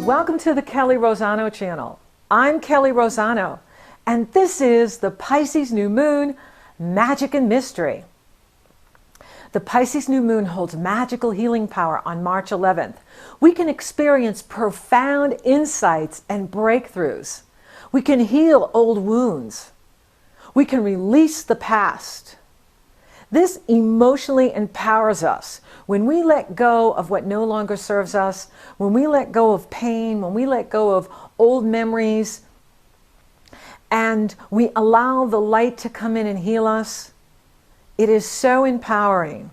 Welcome to the Kelley Rosano channel. I'm Kelley Rosano, and this is the Pisces new moon, Magic and Mystery. The Pisces new moon holds magical healing power on March 11th. We can experience profound insights and breakthroughs. We can heal old wounds. We can release the past. This emotionally empowers us. When we let go of what no longer serves us, when we let go of pain, when we let go of old memories, and we allow the light to come in and heal us, it is so empowering.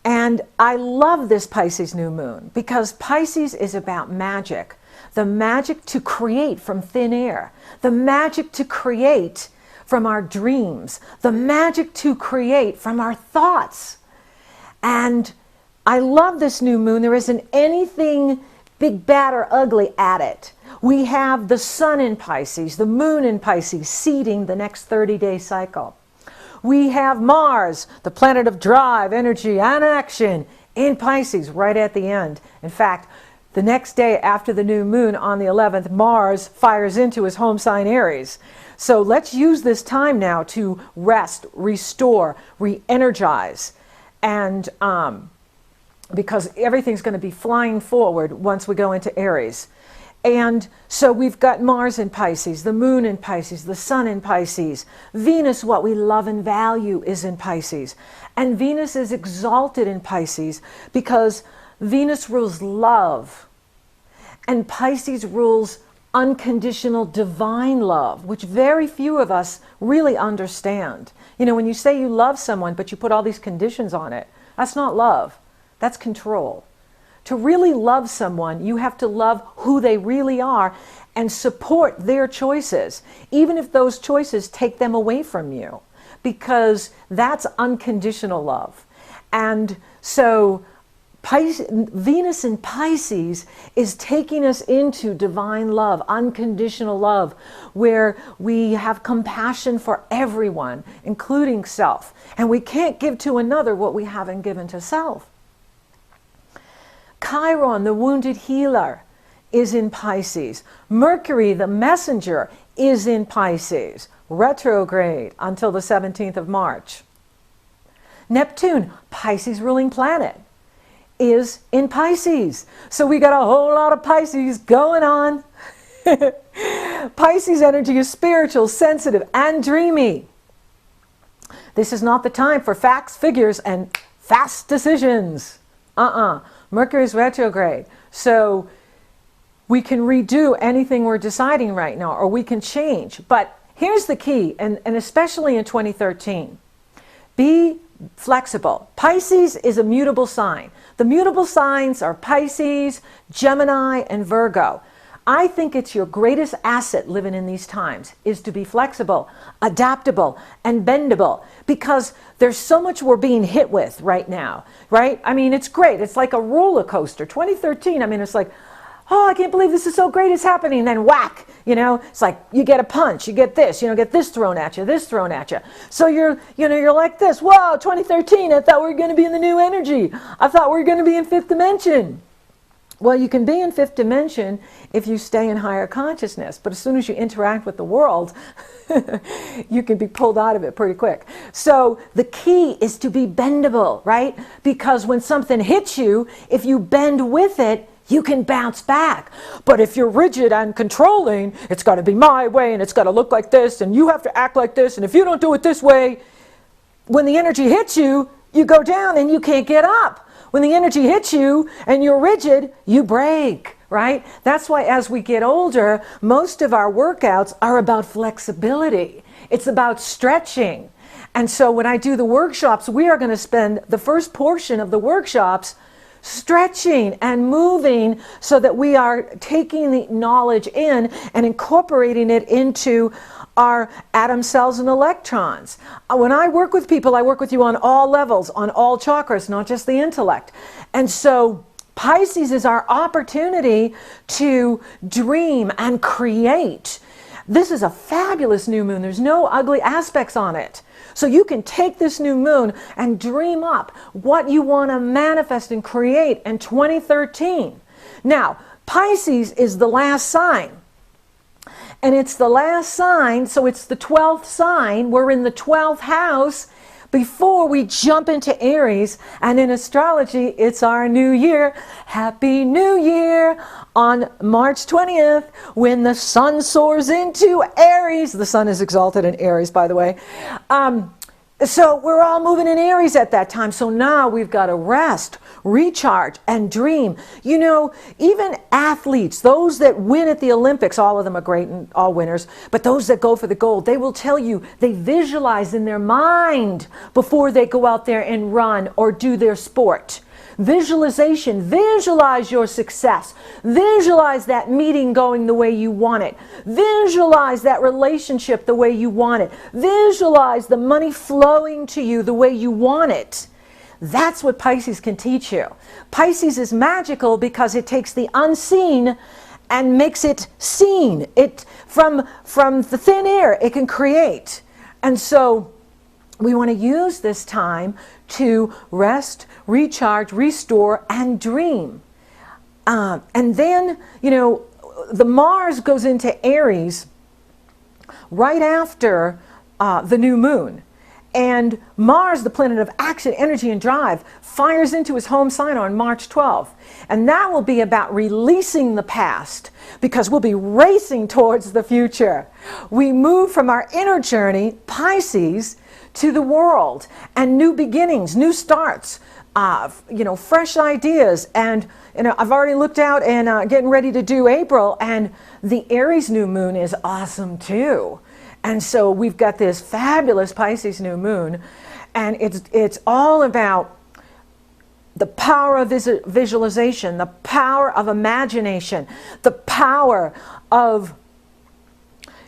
And I love this Pisces new moon because Pisces is about magic. The magic to create from thin air. The magic to create from our dreams. The magic to create from our thoughts. And I love this new moon. There isn't anything big, bad, or ugly at it. We have the sun in Pisces, the moon in Pisces, seeding the next 30-day cycle. We have Mars, the planet of drive, energy, and action, in Pisces right at the end. In fact, the next day after the new moon on the 11th, Mars fires into his home sign Aries. So let's use this time now to rest, restore, re-energize, and because everything's going to be flying forward once we go into Aries. And so we've got Mars in Pisces, the moon in Pisces, the sun in Pisces. Venus, what we love and value, is in Pisces. And Venus is exalted in Pisces because Venus rules love. And Pisces rules unconditional divine love, which very few of us really understand. You know, when you say you love someone, but you put all these conditions on it, that's not love. That's control. To really love someone, you have to love who they really are and support their choices, even if those choices take them away from you, because that's unconditional love. And so Venus in Pisces is taking us into divine love, unconditional love, where we have compassion for everyone, including self. And we can't give to another what we haven't given to self. Chiron, the wounded healer, is in Pisces. Mercury, the messenger, is in Pisces, retrograde until the 17th of March. Neptune, Pisces ruling planet, is in Pisces. So we got a whole lot of Pisces going on. Pisces energy is spiritual, sensitive, and dreamy. This is not the time for facts, figures, and fast decisions. Mercury is retrograde. So we can redo anything we're deciding right now, or we can change. But here's the key, and especially in 2013, be flexible. Pisces is a mutable sign. The mutable signs are Pisces, Gemini, and Virgo. I think it's your greatest asset living in these times is to be flexible, adaptable, and bendable, because there's so much we're being hit with right now, right? I mean, it's great. It's like a roller coaster. 2013, I mean, it's like, oh, I can't believe this is so great, it's happening. And then whack, you know, it's like you get a punch, you get this, get this thrown at you, this thrown at you. So you're like this, whoa, 2013, I thought we were going to be in the new energy. I thought we were going to be in fifth dimension. Well, you can be in fifth dimension if you stay in higher consciousness, but as soon as you interact with the world, you can be pulled out of it pretty quick. So the key is to be bendable, right? Because when something hits you, if you bend with it, you can bounce back. But if you're rigid and controlling, it's got to be my way, and it's got to look like this, and you have to act like this, and if you don't do it this way, when the energy hits you, you go down and you can't get up. When the energy hits you and you're rigid, you break, right? That's why as we get older, most of our workouts are about flexibility. It's about stretching. And so when I do the workshops, we are going to spend the first portion of the workshops stretching and moving so that we are taking the knowledge in and incorporating it into our atom cells and electrons. When I work with people, I work with you on all levels, on all chakras, not just the intellect. And so Pisces is our opportunity to dream and create. This is a fabulous new moon. There's no ugly aspects on it. So you can take this new moon and dream up what you want to manifest and create in 2013. Now, Pisces is the last sign. And it's the last sign, so it's the 12th sign. We're in the 12th house before we jump into Aries. And in astrology, it's our new year. Happy New Year on March 20th, when the sun soars into Aries. The sun is exalted in Aries, by the way. So we're all moving in Aries at that time. So now we've got to rest, recharge, and dream. You know, even athletes, those that win at the Olympics, all of them are great and all winners, but those that go for the gold, they will tell you they visualize in their mind before they go out there and run or do their sport. Visualization, visualize your success. Visualize that meeting going the way you want it. Visualize that relationship the way you want it. Visualize the money flowing to you the way you want it. That's what Pisces can teach you. Pisces is magical because it takes the unseen and makes it seen. It from the thin air, it can create. And so we want to use this time to rest, recharge, restore, and dream. And then, you know, the Mars goes into Aries right after the new moon. And Mars, the planet of action, energy, and drive, fires into his home sign on March 12th. And that will be about releasing the past, because we'll be racing towards the future. We move from our inner journey, Pisces, to the world, and new beginnings, new starts, you know, fresh ideas. And you know, I've already looked out and getting ready to do April, and the Aries new moon is awesome too. And so we've got this fabulous Pisces new moon, and it's all about the power of visualization, the power of imagination, the power of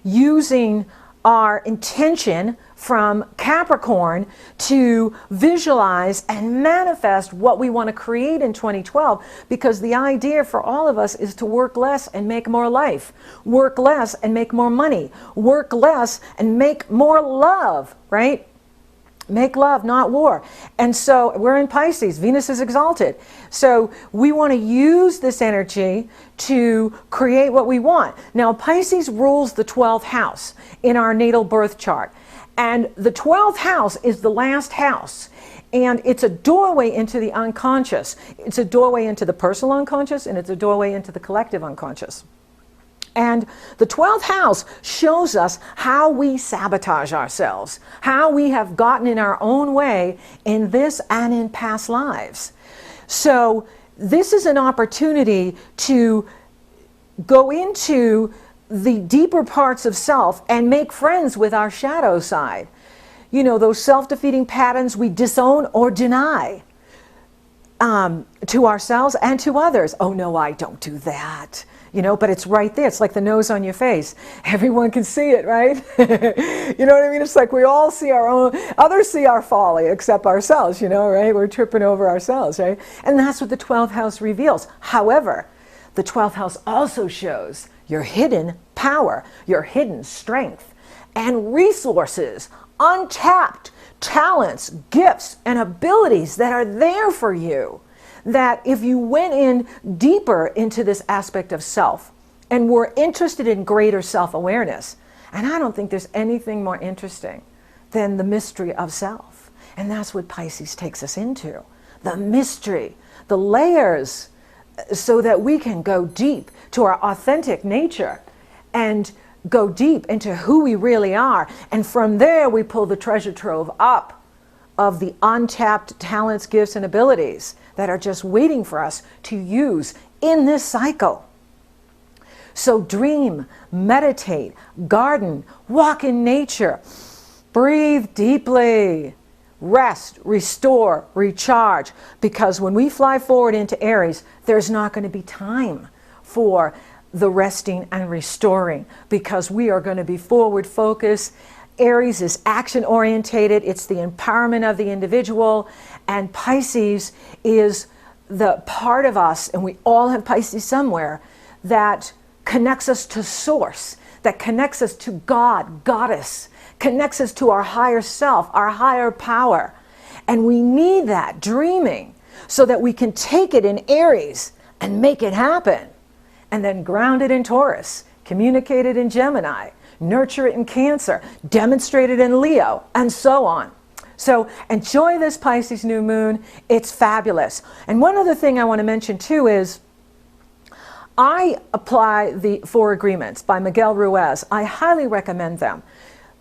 using our intention from Capricorn to visualize and manifest what we want to create in 2012, because the idea for all of us is to work less and make more life, work less and make more money, work less and make more love, right? Make love, not war. And so we're in Pisces. Venus is exalted. So we want to use this energy to create what we want. Now, Pisces rules the 12th house in our natal birth chart. And the 12th house is the last house. And it's a doorway into the unconscious. It's a doorway into the personal unconscious, and it's a doorway into the collective unconscious. And the 12th house shows us how we sabotage ourselves, how we have gotten in our own way in this and in past lives. So this is an opportunity to go into the deeper parts of self and make friends with our shadow side. You know, those self-defeating patterns we disown or deny to ourselves and to others. Oh no, I don't do that. You know, but it's right there. It's like the nose on your face. Everyone can see it, right? You know what I mean? It's like we all see our own, others see our folly except ourselves, you know, right? We're tripping over ourselves, right? And that's what the 12th house reveals. However, the 12th house also shows your hidden power, your hidden strength, and resources, untapped talents, gifts, and abilities that are there for you. That if you went in deeper into this aspect of self and were interested in greater self-awareness, and I don't think there's anything more interesting than the mystery of self. And that's what Pisces takes us into. The mystery, the layers, so that we can go deep to our authentic nature and go deep into who we really are. And from there, we pull the treasure trove up of the untapped talents, gifts, and abilities that are just waiting for us to use in this cycle. So dream, meditate, garden, walk in nature, breathe deeply, rest, restore, recharge. Because when we fly forward into Aries, there's not going to be time for the resting and restoring, because we are going to be forward focused. Aries is action orientated. It's the empowerment of the individual. And Pisces is the part of us, and we all have Pisces somewhere, that connects us to source, that connects us to God, goddess, connects us to our higher self, our higher power. And we need that dreaming so that we can take it in Aries and make it happen. And then ground it in Taurus, communicate it in Gemini, nurture it in Cancer, demonstrate it in Leo, and so on. So enjoy this Pisces new moon. It's fabulous. And one other thing I want to mention too is I apply the 4 Agreements by Miguel Ruiz. I highly recommend them.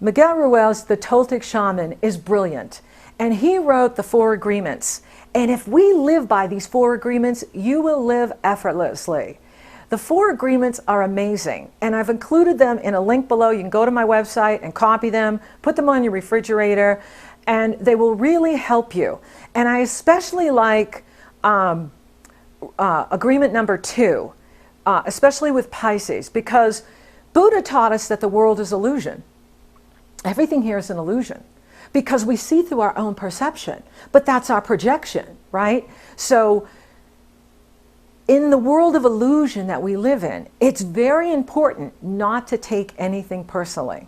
Miguel Ruiz, the Toltec shaman, is brilliant. And he wrote the 4 Agreements. And if we live by these 4 agreements, you will live effortlessly. The 4 agreements are amazing, and I've included them in a link below. You can go to my website and copy them, put them on your refrigerator, and they will really help you. And I especially like agreement number 2, especially with Pisces, because Buddha taught us that the world is illusion. Everything here is an illusion, because we see through our own perception, but that's our projection, right? So in the world of illusion that we live in, it's very important not to take anything personally.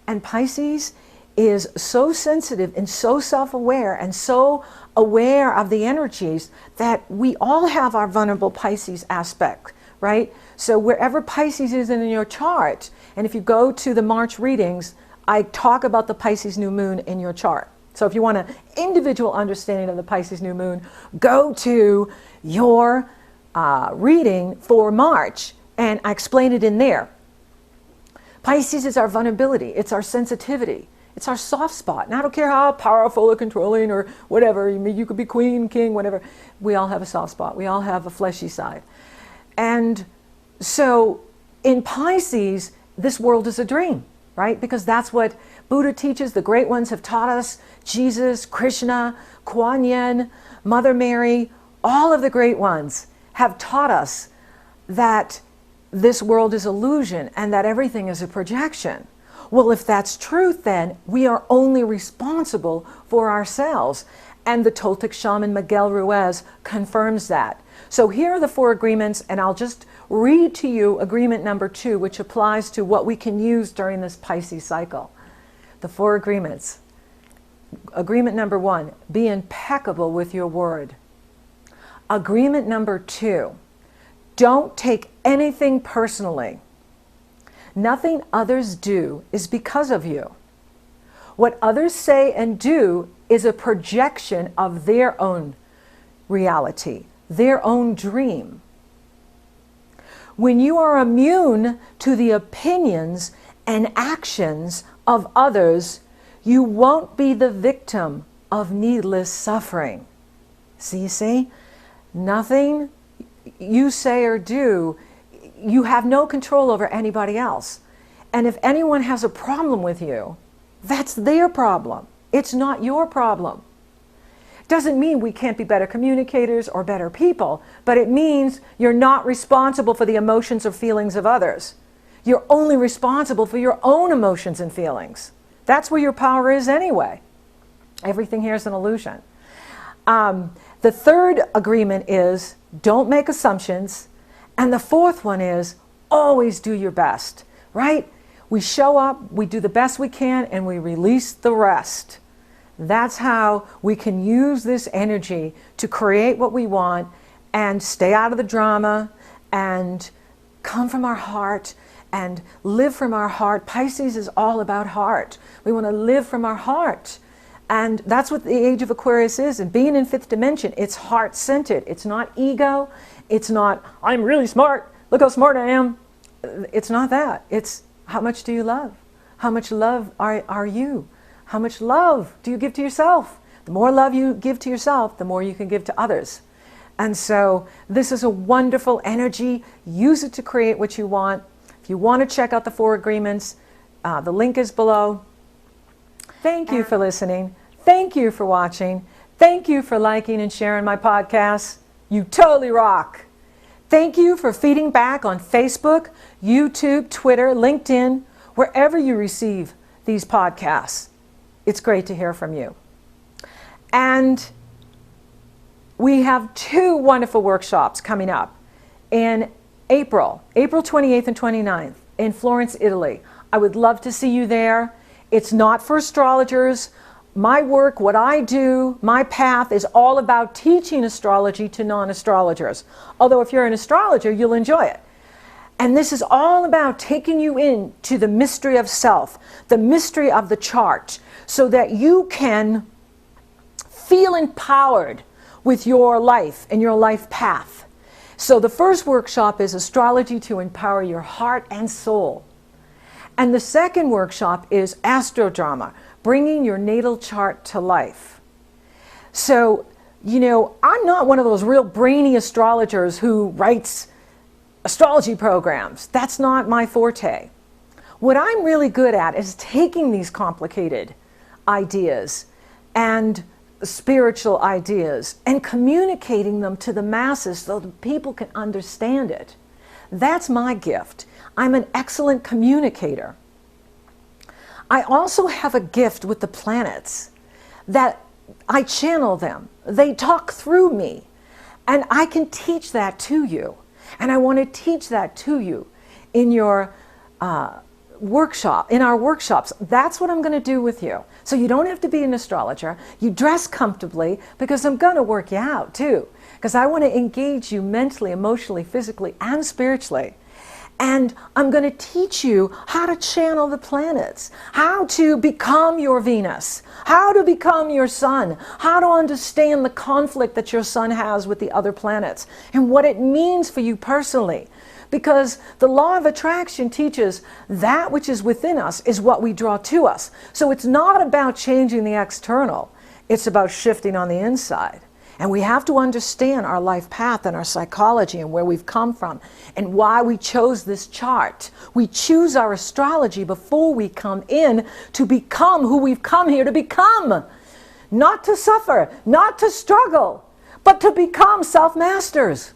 And Pisces is so sensitive and so self-aware and so aware of the energies that we all have our vulnerable Pisces aspect, right? So wherever Pisces is in your chart, and if you go to the March readings, I talk about the Pisces new moon in your chart. So if you want an individual understanding of the Pisces new moon, go to your reading for March, and I explain it in there. Pisces is our vulnerability, it's our sensitivity, it's our soft spot. And I don't care how powerful or controlling or whatever, you could be queen, king, whatever. We all have a soft spot. We all have a fleshy side. And so in Pisces, this world is a dream, right? Because that's what Buddha teaches. The great ones have taught us. Jesus, Krishna, Kuan Yin, Mother Mary, all of the great ones have taught us that this world is illusion and that everything is a projection. Well, if that's truth, then we are only responsible for ourselves. And the Toltec shaman Miguel Ruiz confirms that. So here are the 4 agreements, and I'll just read to you agreement number 2, which applies to what we can use during this Pisces cycle. The 4 agreements. Agreement number 1, be impeccable with your word. Agreement number 2, don't take anything personally. Nothing others do is because of you. What others say and do is a projection of their own reality, their own dream. When you are immune to the opinions and actions of others, you won't be the victim of needless suffering. See? Nothing you say or do, you have no control over anybody else. And if anyone has a problem with you, that's their problem. It's not your problem. Doesn't mean we can't be better communicators or better people, but it means you're not responsible for the emotions or feelings of others. You're only responsible for your own emotions and feelings. That's where your power is anyway. Everything here is an illusion. The 3rd agreement is don't make assumptions. And the 4th one is always do your best, right? We show up, we do the best we can, and we release the rest. That's how we can use this energy to create what we want and stay out of the drama and come from our heart and live from our heart. Pisces is all about heart. We want to live from our heart. And that's what the age of Aquarius is. And being in 5th dimension, it's heart-centered. It's not ego. It's not, I'm really smart. Look how smart I am. It's not that. It's how much do you love? How much love are you? How much love do you give to yourself? The more love you give to yourself, the more you can give to others. And so this is a wonderful energy. Use it to create what you want. If you want to check out the 4 agreements, the link is below. Thank you for listening. Thank you for watching. Thank you for liking and sharing my podcasts. You totally rock. Thank you for feeding back on Facebook, YouTube, Twitter, LinkedIn, wherever you receive these podcasts. It's great to hear from you. And we have 2 wonderful workshops coming up in April 28th and 29th in Florence, Italy. I would love to see you there. It's not for astrologers. my work, what I do, my path is all about teaching astrology to non-astrologers. Although if you're an astrologer, you'll enjoy it. And this is all about taking you into the mystery of self, the mystery of the chart, so that you can feel empowered with your life and your life path. So the first workshop is Astrology to Empower Your Heart and Soul. And the second workshop is Astrodrama, Bringing Your Natal Chart to Life. So, you know, I'm not one of those real brainy astrologers who writes astrology programs. That's not my forte. What I'm really good at is taking these complicated ideas and spiritual ideas and communicating them to the masses so that people can understand it. That's my gift. I'm an excellent communicator. I also have a gift with the planets that I channel them. They talk through me, and I can teach that to you. And I want to teach that to you in your workshop, in our workshops. That's what I'm going to do with you. So you don't have to be an astrologer. You dress comfortably, because I'm going to work you out too. Because I want to engage you mentally, emotionally, physically, and spiritually. And I'm going to teach you how to channel the planets, how to become your Venus, how to become your sun, how to understand the conflict that your sun has with the other planets, and what it means for you personally. Because the law of attraction teaches that which is within us is what we draw to us. So it's not about changing the external, it's about shifting on the inside. And we have to understand our life path and our psychology and where we've come from and why we chose this chart. We choose our astrology before we come in to become who we've come here to become. Not to suffer, not to struggle, but to become self-masters.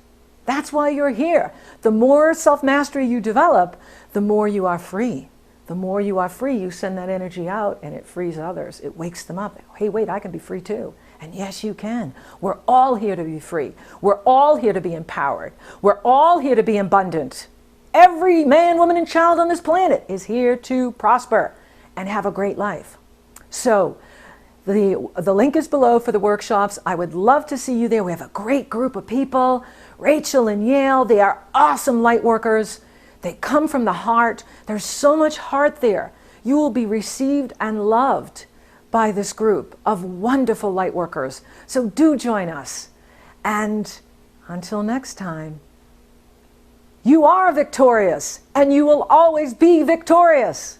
That's why you're here. The more self-mastery you develop, the more you are free. The more you are free, you send that energy out and it frees others. It wakes them up. Hey, wait, I can be free too. And yes, you can. We're all here to be free. We're all here to be empowered. We're all here to be abundant. Every man, woman, and child on this planet is here to prosper and have a great life. So the link is below for the workshops. I would love to see you there. We have a great group of people. Rachel and Yale, they are awesome light workers. They come from the heart. There's so much heart there. You will be received and loved by this group of wonderful light workers. So do join us. And until next time, you are victorious and you will always be victorious.